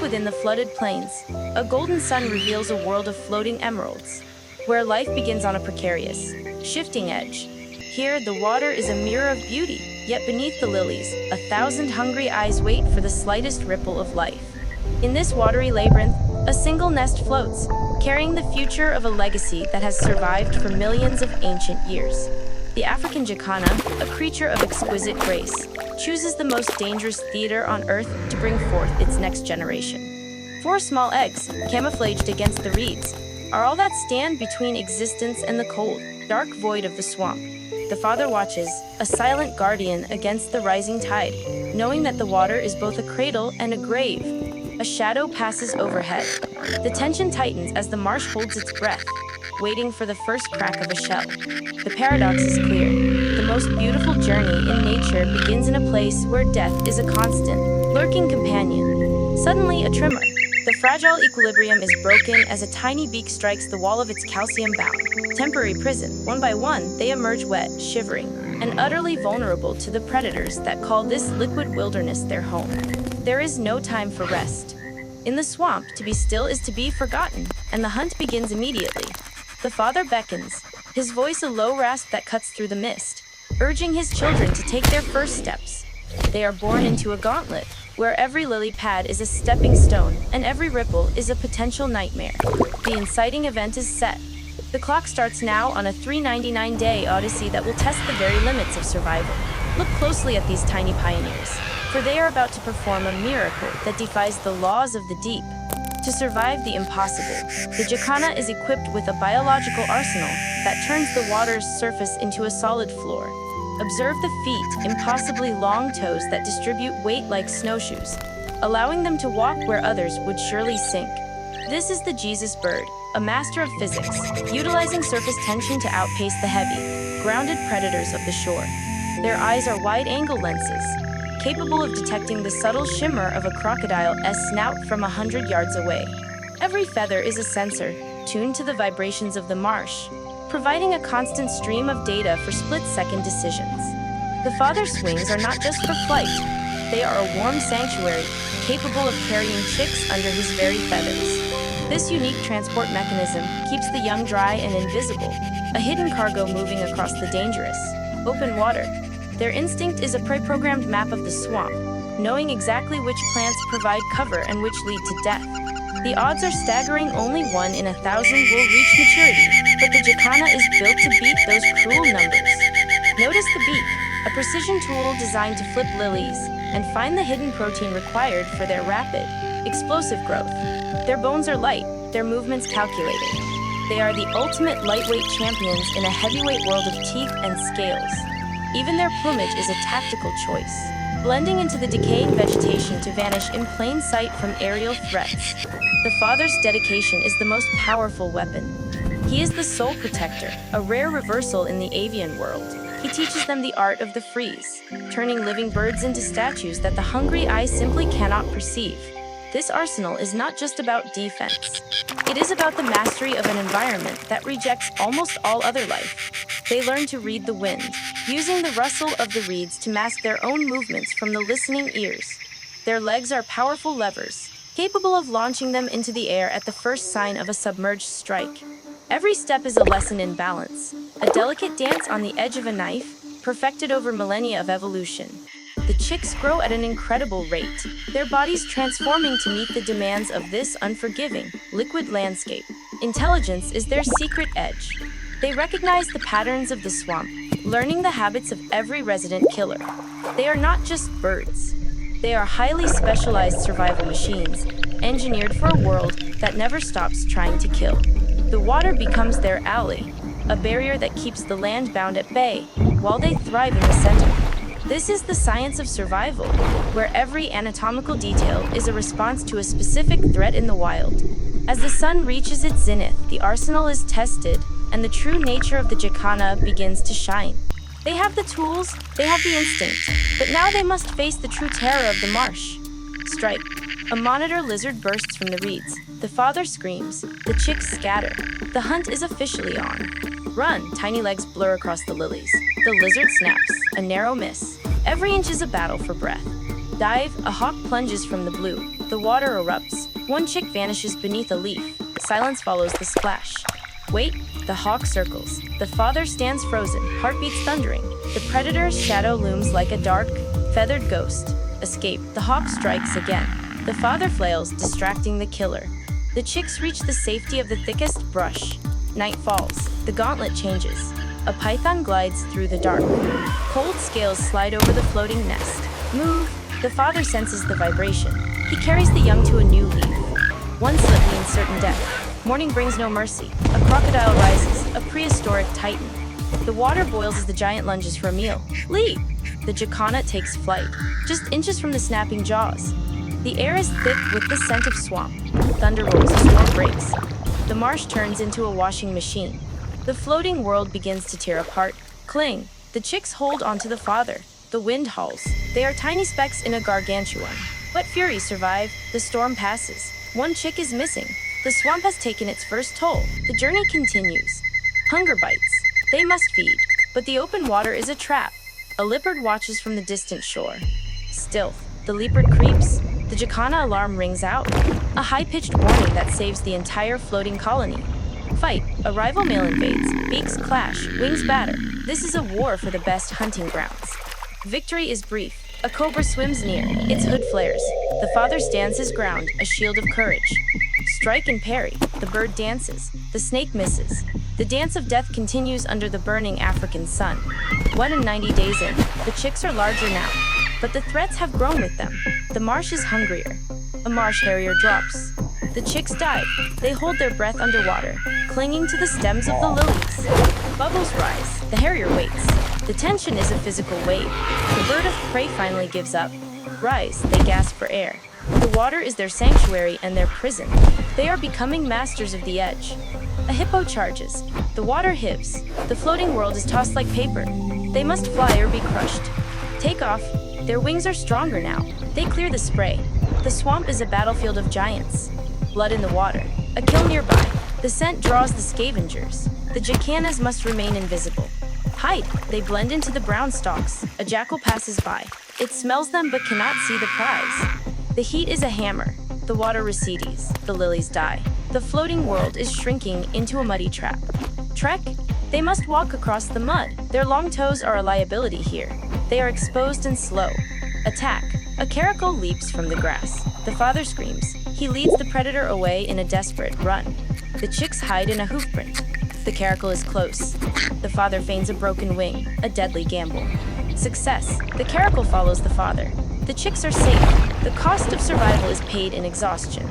within the flooded plains, a golden sun reveals a world of floating emeralds, where life begins on a precarious, shifting edge. Here, the water is a mirror of beauty, yet beneath the lilies, 1,000 hungry eyes wait for the slightest ripple of life. In this watery labyrinth, a single nest floats, carrying the future of a legacy that has survived for millions of ancient years. The African jacana, a creature of exquisite grace, chooses the most dangerous theater on Earth to bring forth its next generation. 4 small eggs, camouflaged against the reeds, are all that stand between existence and the cold, dark void of the swamp. The father watches, a silent guardian against the rising tide, knowing that the water is both a cradle and a grave. A shadow passes overhead. The tension tightens as the marsh holds its breath, waiting for the first crack of a shell. The paradox is clear. The most beautiful journey in nature begins in a place where death is a constant, lurking companion. Suddenly, a tremor. The fragile equilibrium is broken as a tiny beak strikes the wall of its calcium-bound, temporary prison. One by one, they emerge wet, shivering, and utterly vulnerable to the predators that call this liquid wilderness their home. There is no time for rest. In the swamp, to be still is to be forgotten, and the hunt begins immediately. The father beckons, his voice a low rasp that cuts through the mist, urging his children to take their first steps. They are born into a gauntlet, where every lily pad is a stepping stone and every ripple is a potential nightmare. The inciting event is set. The clock starts now on a 399-day odyssey that will test the very limits of survival. Look closely at these tiny pioneers, for they are about to perform a miracle that defies the laws of the deep. To survive the impossible, the jacana is equipped with a biological arsenal that turns the water's surface into a solid floor. Observe the feet, impossibly long toes that distribute weight like snowshoes, allowing them to walk where others would surely sink. This is the Jesus bird, a master of physics, utilizing surface tension to outpace the heavy, grounded predators of the shore. Their eyes are wide-angle lenses, capable of detecting the subtle shimmer of a crocodile's snout from 100 yards away. Every feather is a sensor, tuned to the vibrations of the marsh, providing a constant stream of data for split-second decisions. The father's swings are not just for flight. They are a warm sanctuary, capable of carrying chicks under his very feathers. This unique transport mechanism keeps the young dry and invisible, a hidden cargo moving across the dangerous, open water. Their instinct is a pre-programmed map of the swamp, knowing exactly which plants provide cover and which lead to death. The odds are staggering. Only 1 in 1,000 will reach maturity, but the jacana is built to beat those cruel numbers. Notice the beak, a precision tool designed to flip lilies and find the hidden protein required for their rapid, explosive growth. Their bones are light, their movements calculated. They are the ultimate lightweight champions in a heavyweight world of teeth and scales. Even their plumage is a tactical choice, blending into the decaying vegetation to vanish in plain sight from aerial threats. The father's dedication is the most powerful weapon. He is the soul protector, a rare reversal in the avian world. He teaches them the art of the freeze, turning living birds into statues that the hungry eye simply cannot perceive. This arsenal is not just about defense. It is about the mastery of an environment that rejects almost all other life. They learn to read the wind, using the rustle of the reeds to mask their own movements from the listening ears. Their legs are powerful levers, capable of launching them into the air at the first sign of a submerged strike. Every step is a lesson in balance, a delicate dance on the edge of a knife, perfected over millennia of evolution. The chicks grow at an incredible rate, their bodies transforming to meet the demands of this unforgiving, liquid landscape. Intelligence is their secret edge. They recognize the patterns of the swamp, learning the habits of every resident killer. They are not just birds. They are highly specialized survival machines, engineered for a world that never stops trying to kill. The water becomes their ally, a barrier that keeps the land bound at bay, while they thrive in the center. This is the science of survival, where every anatomical detail is a response to a specific threat in the wild. As the sun reaches its zenith, the arsenal is tested, and the true nature of the jacana begins to shine. They have the tools, they have the instinct, but now they must face the true terror of the marsh. Stripe. A monitor lizard bursts from the reeds. The father screams. The chicks scatter. The hunt is officially on. Run! Tiny legs blur across the lilies. The lizard snaps. A narrow miss. Every inch is a battle for breath. Dive! A hawk plunges from the blue. The The water erupts. One chick vanishes beneath a leaf. Silence follows the splash. Wait, the hawk circles. The father stands frozen, heartbeats thundering. The predator's shadow looms like a dark, feathered ghost. Escape. The hawk strikes again. The father flails, distracting the killer. The chicks reach the safety of the thickest brush. Night falls. The gauntlet changes. A python glides through the dark. Cold scales slide over the floating nest. Move. The father senses the vibration. He carries the young to a new leaf. One slip means certain death. Morning brings no mercy. A crocodile rises, a prehistoric titan. The water boils as the giant lunges for a meal. Leap! The jacana takes flight, just inches from the snapping jaws. The air is thick with the scent of swamp. Thunder rolls, a storm breaks. The marsh turns into a washing machine. The floating world begins to tear apart. Cling. The chicks hold onto the father. The wind howls. They are tiny specks in a gargantuan. But furies survive. The storm passes. One chick is missing. The swamp has taken its first toll. The journey continues. Hunger bites. They must feed. But the open water is a trap. A leopard watches from the distant shore. Stealth. The leopard creeps. The jacana alarm rings out. A high-pitched warning that saves the entire floating colony. Fight. A rival male invades. Beaks clash. Wings batter. This is a war for the best hunting grounds. Victory is brief. A cobra swims near. Its hood flares. The father stands his ground, a shield of courage. Strike and parry. The bird dances. The snake misses. The dance of death continues under the burning African sun. 190 days in, the chicks are larger now, but the threats have grown with them. The marsh is hungrier. A marsh harrier drops. The chicks dive. They hold their breath underwater, clinging to the stems of the lilies. Bubbles rise. The harrier waits. The tension is a physical wave. The bird of prey finally gives up. Rise, they gasp for air. The water is their sanctuary and their prison. They are becoming masters of the edge. A hippo charges. The water hibs. The floating world is tossed like paper. They must fly or be crushed. Take off. Their wings are stronger now. They clear the spray. The swamp is a battlefield of giants. Blood in the water. A kill nearby. The scent draws the scavengers. The jacanas must remain invisible. Hide. They blend into the brown stalks. A jackal passes by. It smells them but cannot see the prize. The heat is a hammer. The water recedes. The lilies die. The floating world is shrinking into a muddy trap. Trek. They must walk across the mud. Their long toes are a liability here. They are exposed and slow. Attack. A caracal leaps from the grass. The father screams. He leads the predator away in a desperate run. The chicks hide in a hoofprint. The caracal is close. The father feigns a broken wing, a deadly gamble. Success. The caracal follows the father. The chicks are safe. The cost of survival is paid in exhaustion.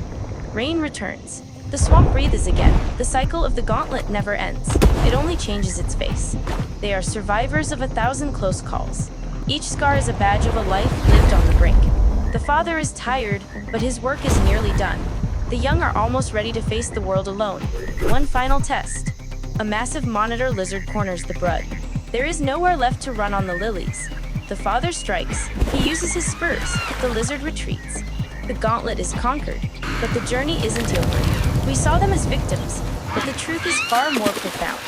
Rain returns. The swamp breathes again. The cycle of the gauntlet never ends. It only changes its face. They are survivors of 1,000 close calls. Each scar is a badge of a life lived on the brink. The father is tired, but his work is nearly done. The young are almost ready to face the world alone. One final test. A massive monitor lizard corners the brood. There is nowhere left to run on the lilies. The father strikes. He uses his spurs. The lizard retreats. The gauntlet is conquered, but the journey isn't over. We saw them as victims, but the truth is far more profound.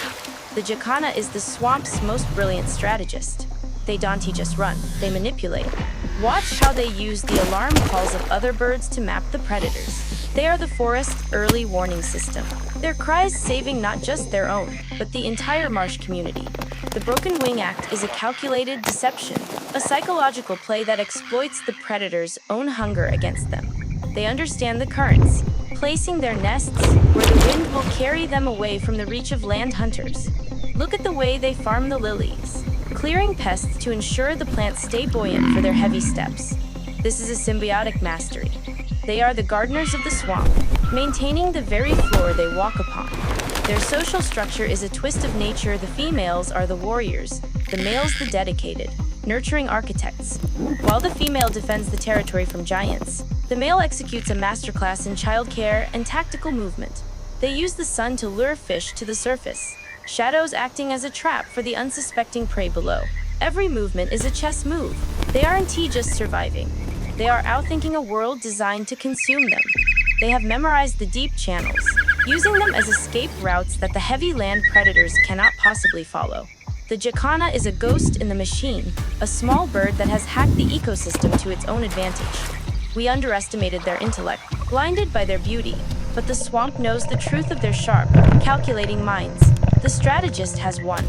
The jacana is the swamp's most brilliant strategist. They don't just run, they manipulate. Watch how they use the alarm calls of other birds to map the predators. They are the forest's early warning system. Their cries saving not just their own, but the entire marsh community. The Broken Wing Act is a calculated deception, a psychological play that exploits the predator's own hunger against them. They understand the currents, placing their nests where the wind will carry them away from the reach of land hunters. Look at the way they farm the lilies, clearing pests to ensure the plants stay buoyant for their heavy steps. This is a symbiotic mastery. They are the gardeners of the swamp, maintaining the very floor they walk upon. Their social structure is a twist of nature. The females are the warriors, the males the dedicated, nurturing architects. While the female defends the territory from giants, the male executes a masterclass in childcare and tactical movement. They use the sun to lure fish to the surface, shadows acting as a trap for the unsuspecting prey below. Every movement is a chess move. They aren't just surviving. They are outthinking a world designed to consume them. They have memorized the deep channels, using them as escape routes that the heavy land predators cannot possibly follow. The jacana is a ghost in the machine, a small bird that has hacked the ecosystem to its own advantage. We underestimated their intellect, blinded by their beauty. But the swamp knows the truth of their sharp, calculating minds. The strategist has won.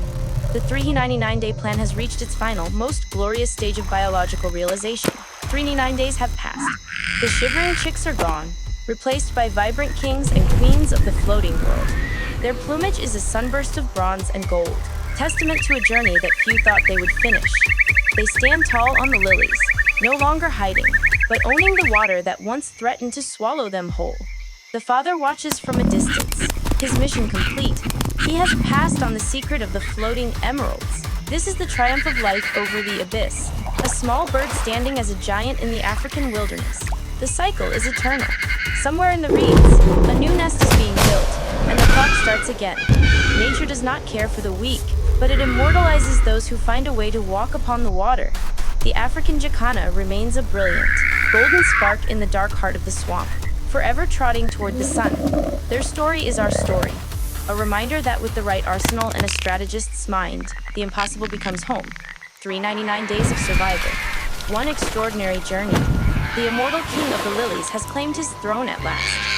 The 399-day plan has reached its final, most glorious stage of biological realization. 399 days have passed. The shivering chicks are gone, replaced by vibrant kings and queens of the floating world. Their plumage is a sunburst of bronze and gold, testament to a journey that few thought they would finish. They stand tall on the lilies, no longer hiding, but owning the water that once threatened to swallow them whole. The father watches from a distance, his mission complete. He has passed on the secret of the floating emeralds. This is the triumph of life over the abyss, a small bird standing as a giant in the African wilderness. The cycle is eternal. Somewhere in the reeds, a new nest is being built, and the clock starts again. Nature does not care for the weak, but it immortalizes those who find a way to walk upon the water. The African jacana remains a brilliant, golden spark in the dark heart of the swamp, forever trotting toward the sun. Their story is our story, a reminder that with the right arsenal and a strategist's mind, the impossible becomes home. 399 days of survival. One extraordinary journey. The immortal king of the lilies has claimed his throne at last.